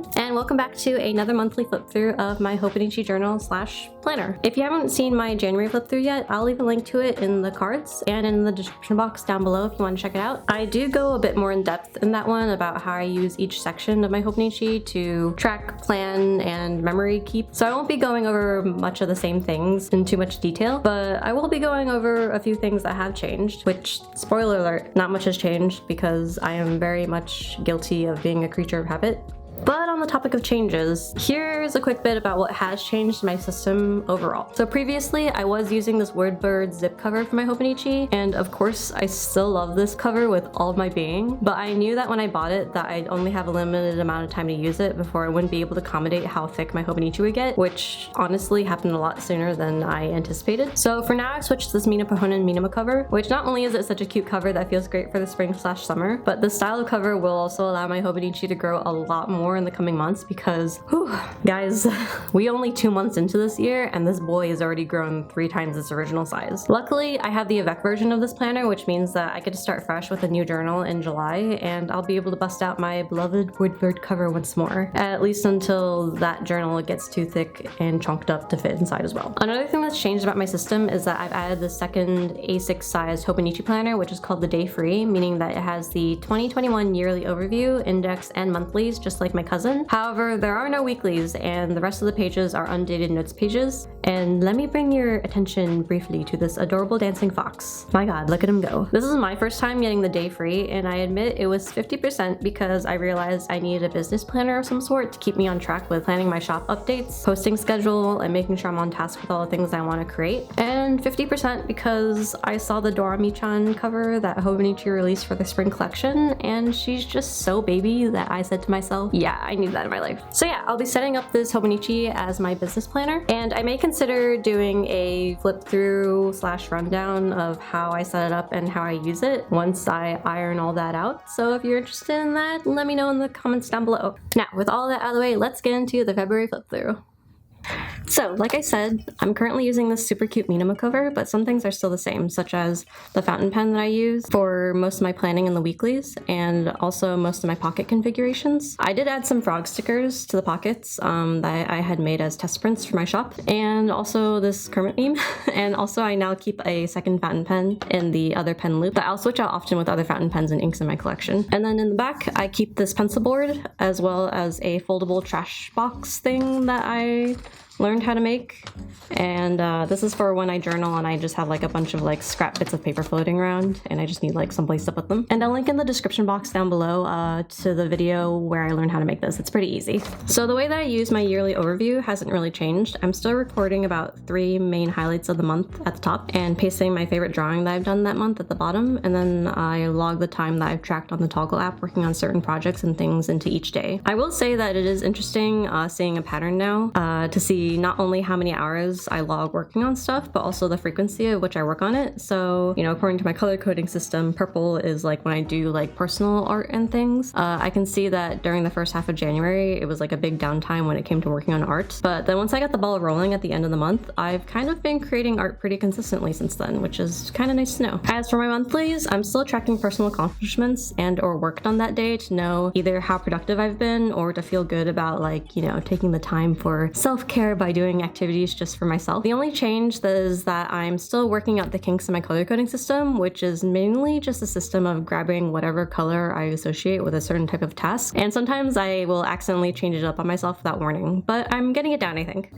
everyone, and welcome back to another monthly flip through of my hobonichi journal / planner. If you haven't seen my January flip through yet, I'll leave a link to it in the cards and in the description box down below if you want to check it out. I do go a bit more in depth in that one about how I use each section of my hobonichi to track, plan, and memory keep. So I won't be going over much of the same things in too much detail, but I will be going over a few things that have changed, which, spoiler alert, not much has changed because I am very much guilty of being a creature of habit. But on the topic of changes, here's a quick bit about what has changed my system overall. So previously, I was using this Wordbird zip cover for my hobonichi, and of course, I still love this cover with all of my being, but I knew that when I bought it that I'd only have a limited amount of time to use it before I wouldn't be able to accommodate how thick my hobonichi would get, which honestly happened a lot sooner than I anticipated. So for now, I've switched to this Mina Pohonen Minima cover, which not only is it such a cute cover that feels great for the spring / summer, but the style of cover will also allow my hobonichi to grow a lot more in the coming months because, whew, guys, we only 2 months into this year and this boy has already grown 3 times its original size. Luckily, I have the Avec version of this planner, which means that I get to start fresh with a new journal in July, and I'll be able to bust out my beloved Wordbird cover once more, at least until that journal gets too thick and chunked up to fit inside as well. Another thing that's changed about my system is that I've added the second A6 sized hobonichi planner, which is called the Day Free, meaning that it has the 2021 yearly overview, index, and monthlies, just like my cousin. However, there are no weeklies, and the rest of the pages are undated notes pages. And let me bring your attention briefly to this adorable dancing fox. My god, look at him go. This is my first time getting the Day Free, and I admit it was 50% because I realized I needed a business planner of some sort to keep me on track with planning my shop updates, posting schedule, and making sure I'm on task with all the things I want to create. And 50% because I saw the Dorami-chan cover that Hobonichi released for the spring collection, and she's just so baby that I said to myself, yeah, I need that in my life. So yeah, I'll be setting up this hobonichi as my business planner, and I may consider doing a flip through / rundown of how I set it up and how I use it once I iron all that out. So if you're interested in that, let me know in the comments down below. Now, with all that out of the way, let's get into the February flip through. So, like I said, I'm currently using this super cute Minima cover, but some things are still the same, such as the fountain pen that I use for most of my planning in the weeklies, and also most of my pocket configurations. I did add some frog stickers to the pockets that I had made as test prints for my shop, and also this Kermit meme, and also I now keep a second fountain pen in the other pen loop that I'll switch out often with other fountain pens and inks in my collection. And then in the back, I keep this pencil board, as well as a foldable trash box thing that I learned how to make, and this is for when I journal and I just have like a bunch of like scrap bits of paper floating around and I just need like someplace to put them. And I'll link in the description box down below to the video where I learned how to make this. It's pretty easy. So the way that I use my yearly overview hasn't really changed. I'm still recording about 3 main highlights of the month at the top and pasting my favorite drawing that I've done that month at the bottom, and then I log the time that I've tracked on the Toggle app working on certain projects and things into each day. I will say that it is interesting seeing a pattern now to see not only how many hours I log working on stuff, but also the frequency at which I work on it. So, you know, according to my color coding system, purple is like when I do like personal art and things. I can see that during the first half of January, it was like a big downtime when it came to working on art. But then once I got the ball rolling at the end of the month, I've kind of been creating art pretty consistently since then, which is kind of nice to know. As for my monthlies, I'm still tracking personal accomplishments and or work done that day to know either how productive I've been or to feel good about, like, you know, taking the time for self-care by doing activities just for myself. The only change is that I'm still working out the kinks in my color coding system, which is mainly just a system of grabbing whatever color I associate with a certain type of task. And sometimes I will accidentally change it up on myself without warning, but I'm getting it down, I think.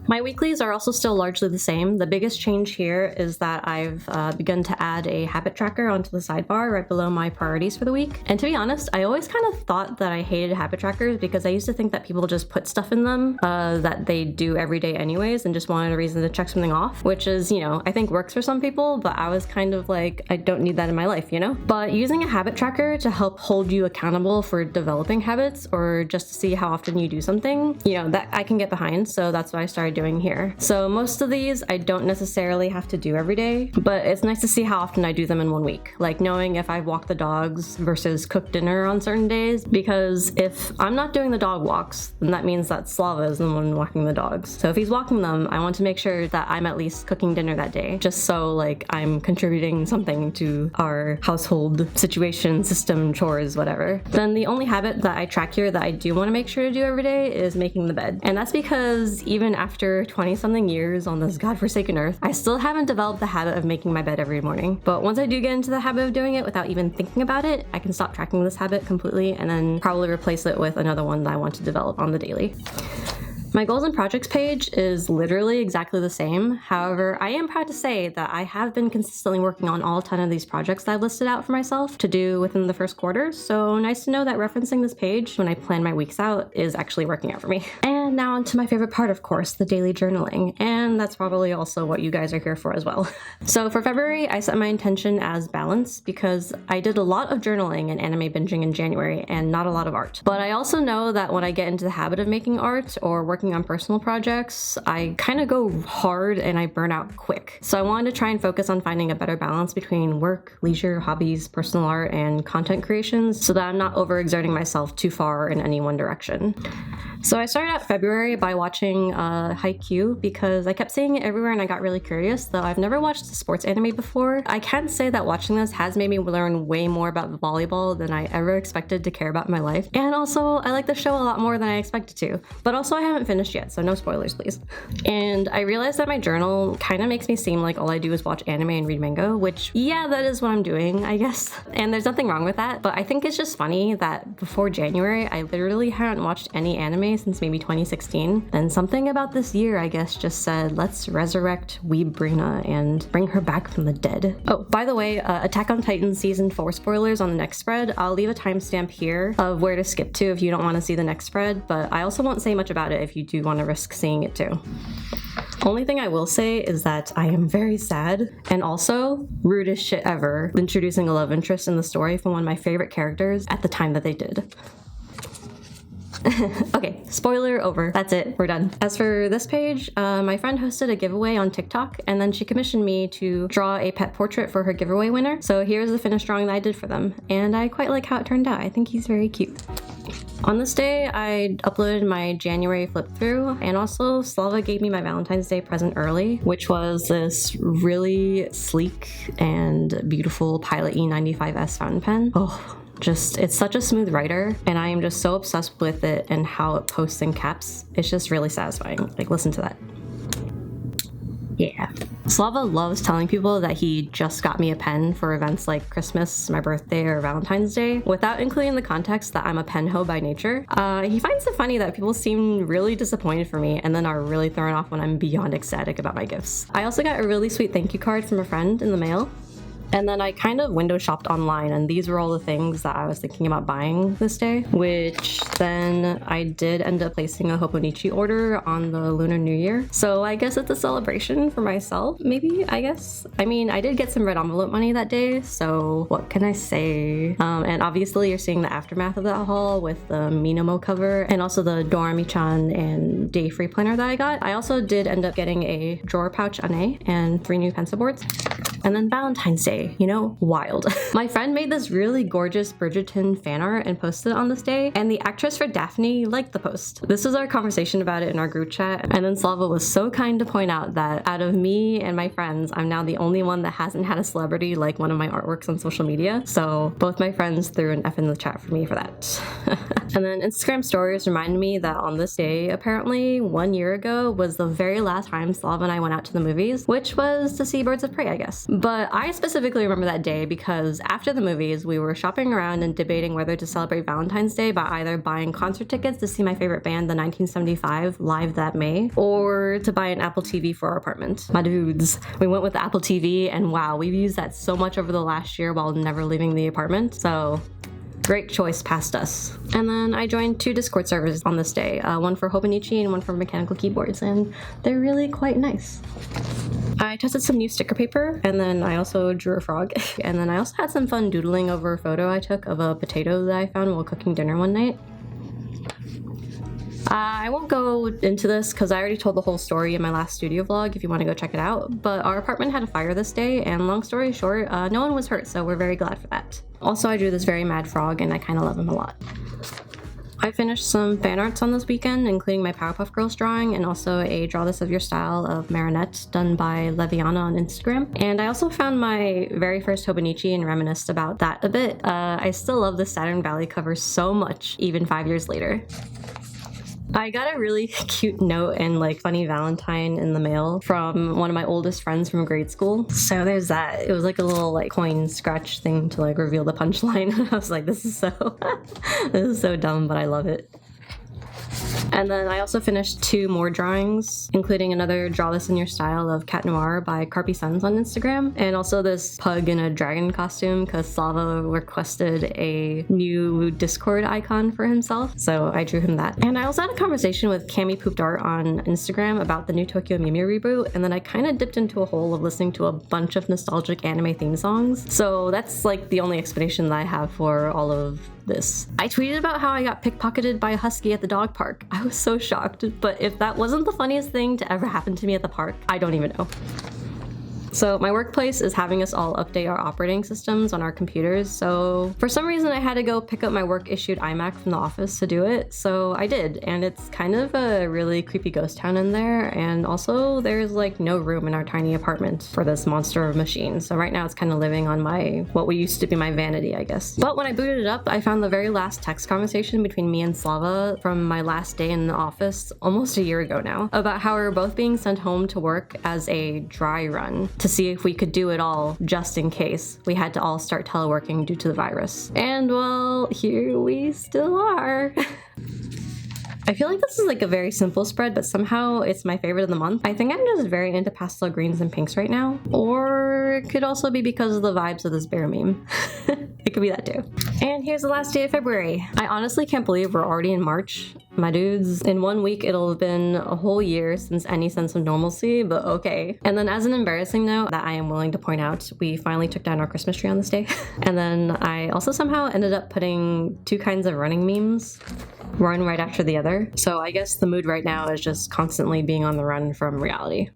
My weeklies are also still largely the same. The biggest change here is that I've begun to add a habit tracker onto the sidebar right below my priorities for the week. And to be honest, I always kind of thought that I hated habit trackers because I used to think that people just put stuff in them that they do every day anyways and just wanted a reason to check something off, which is, you know, I think works for some people, but I was kind of like, I don't need that in my life, you know? But using a habit tracker to help hold you accountable for developing habits or just to see how often you do something, you know, that I can get behind. So that's what I started doing doing here. So most of these I don't necessarily have to do every day, but it's nice to see how often I do them in 1 week. Like knowing if I've walked the dogs versus cooked dinner on certain days, because if I'm not doing the dog walks, then that means that Slava is the one walking the dogs. So if he's walking them, I want to make sure that I'm at least cooking dinner that day, just so like I'm contributing something to our household situation, system, chores, whatever. Then the only habit that I track here that I do want to make sure to do every day is making the bed. And that's because even after 20 something years on this godforsaken earth, I still haven't developed the habit of making my bed every morning. But once I do get into the habit of doing it without even thinking about it, I can stop tracking this habit completely and then probably replace it with another one that I want to develop on the daily. My goals and projects page is literally exactly the same. However, I am proud to say that I have been consistently working on all 10 of these projects that I've listed out for myself to do within the first quarter. So nice to know that referencing this page when I plan my weeks out is actually working out for me. And now onto my favorite part, of course, the daily journaling. And that's probably also what you guys are here for as well. So for February, I set my intention as balance because I did a lot of journaling and anime binging in January and not a lot of art. But I also know that when I get into the habit of making art or working on personal projects, I kind of go hard and I burn out quick. So I wanted to try and focus on finding a better balance between work, leisure, hobbies, personal art, and content creations so that I'm not overexerting myself too far in any one direction. So I started out February by watching Haikyuu because I kept seeing it everywhere and I got really curious, though I've never watched a sports anime before. I can say that watching this has made me learn way more about volleyball than I ever expected to care about in my life. And also, I like the show a lot more than I expected to. But also I haven't finished yet, so no spoilers please. And I realized that my journal kind of makes me seem like all I do is watch anime and read manga, which yeah, that is what I'm doing, I guess. And there's nothing wrong with that, but I think it's just funny that before January, I literally hadn't watched any anime since maybe 2016. Then something about this year, I guess, just said, let's resurrect Weeb Brina and bring her back from the dead. Oh, by the way, Attack on Titan Season 4 spoilers on the next spread. I'll leave a timestamp here of where to skip to if you don't want to see the next spread, but I also won't say much about it if you do want to risk seeing it too. Only thing I will say is that I am very sad and also rudest shit ever introducing a love interest in the story from one of my favorite characters at the time that they did. Okay, spoiler over. That's it. We're done. As for this page, my friend hosted a giveaway on TikTok and then she commissioned me to draw a pet portrait for her giveaway winner. So here's the finished drawing that I did for them. And I quite like how it turned out. I think he's very cute. On this day, I uploaded my January flip through, and also Slava gave me my Valentine's Day present early, which was this really sleek and beautiful Pilot E95S fountain pen. Oh, it's such a smooth writer, and I am just so obsessed with it and how it posts in caps. It's just really satisfying. Like, listen to that. Yeah. Slava loves telling people that he just got me a pen for events like Christmas, my birthday, or Valentine's Day, without including the context that I'm a pen hoe by nature. He finds it funny that people seem really disappointed for me and then are really thrown off when I'm beyond ecstatic about my gifts. I also got a really sweet thank you card from a friend in the mail. And then I kind of window shopped online, and these were all the things that I was thinking about buying this day, which then I did end up placing a hobonichi order on the Lunar New Year. So I guess it's a celebration for myself, maybe, I guess. I mean, I did get some red envelope money that day, so what can I say? And obviously you're seeing the aftermath of that haul with the Minamo cover and also the Dorami-chan and Day Free planner that I got. I also did end up getting a drawer pouch ane and 3 new pencil boards. And then Valentine's Day, you know, wild. My friend made this really gorgeous Bridgerton fan art and posted it on this day, and the actress for Daphne liked the post. This was our conversation about it in our group chat, and then Slava was so kind to point out that out of me and my friends, I'm now the only one that hasn't had a celebrity like one of my artworks on social media, so both my friends threw an F in the chat for me for that. And then Instagram stories reminded me that on this day, apparently 1 year ago, was the very last time Slava and I went out to the movies, which was to see Birds of Prey, I guess. But I specifically remember that day because after the movies, we were shopping around and debating whether to celebrate Valentine's Day by either buying concert tickets to see my favorite band, the 1975 Live That May, or to buy an Apple TV for our apartment. My dudes, we went with the Apple TV, and wow, we've used that so much over the last year while never leaving the apartment, so great choice past us. And then I joined 2 Discord servers on this day, one for hobonichi and one for mechanical keyboards, and they're really quite nice. I tested some new sticker paper, and then I also drew a frog, and then I also had some fun doodling over a photo I took of a potato that I found while cooking dinner one night. I won't go into this because I already told the whole story in my last studio vlog if you want to go check it out, but our apartment had a fire this day, and long story short, no one was hurt, so we're very glad for that. Also, I drew this very mad frog and I kind of love him a lot. I finished some fan arts on this weekend, including my Powerpuff Girls drawing and also a Draw This of Your Style of Marinette done by Leviana on Instagram. And I also found my very first hobonichi and reminisced about that a bit. I still love the Saturn Valley cover so much, even 5 years later. I got a really cute note and like funny Valentine in the mail from one of my oldest friends from grade school. So there's that. It was like a little like coin scratch thing to like reveal the punchline. I was like, this is so dumb, but I love it. And then I also finished 2 more drawings, including another Draw This in Your Style of Cat Noir by Carpy Suns on Instagram, and also this pug in a dragon costume because Slava requested a new Discord icon for himself, so I drew him that. And I also had a conversation with Cami Pooped Art on Instagram about the new Tokyo Mew Mew reboot, and then I kind of dipped into a hole of listening to a bunch of nostalgic anime theme songs, so that's like the only explanation that I have for all of this. I tweeted about how I got pickpocketed by a husky at the dog park. I was so shocked, but if that wasn't the funniest thing to ever happen to me at the park, I don't even know. So my workplace is having us all update our operating systems on our computers, so for some reason I had to go pick up my work issued iMac from the office to do it, so I did, and it's kind of a really creepy ghost town in there, and also there's like no room in our tiny apartment for this monster of a machine, so right now it's kind of living on what used to be my vanity, I guess. But when I booted it up, I found the very last text conversation between me and Slava from my last day in the office almost a year ago now, about how we were both being sent home to work as a dry run to see if we could do it all just in case we had to all start teleworking due to the virus. And well, here we still are. I feel like this is like a very simple spread, but somehow it's my favorite of the month. I think I'm just very into pastel greens and pinks right now. Or it could also be because of the vibes of this bear meme. It could be that too. And here's the last day of February. I honestly can't believe we're already in March. My dudes, in 1 week it'll have been a whole year since any sense of normalcy, but okay. And then as an embarrassing note that I am willing to point out, we finally took down our Christmas tree on this day. And then I also somehow ended up putting 2 kinds of running memes, one right after the other. So I guess the mood right now is just constantly being on the run from reality.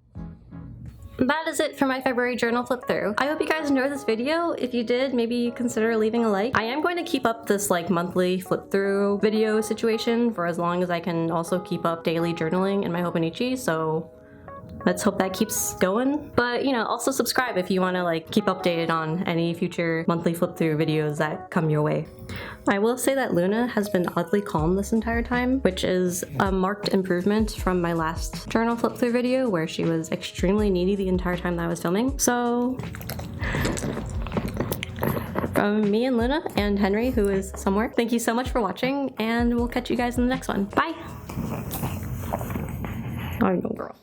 That is it for my February journal flip through. I hope you guys enjoyed this video. If you did, maybe consider leaving a like. I am going to keep up this like monthly flip through video situation for as long as I can also keep up daily journaling in my hobonichi, so let's hope that keeps going. But you know, also subscribe if you want to like keep updated on any future monthly flip through videos that come your way. I will say that Luna has been oddly calm this entire time, which is a marked improvement from my last journal flip through video where she was extremely needy the entire time that I was filming. So from me and Luna and Henry, who is somewhere, thank you so much for watching, and we'll catch you guys in the next one. Bye! I know, girl.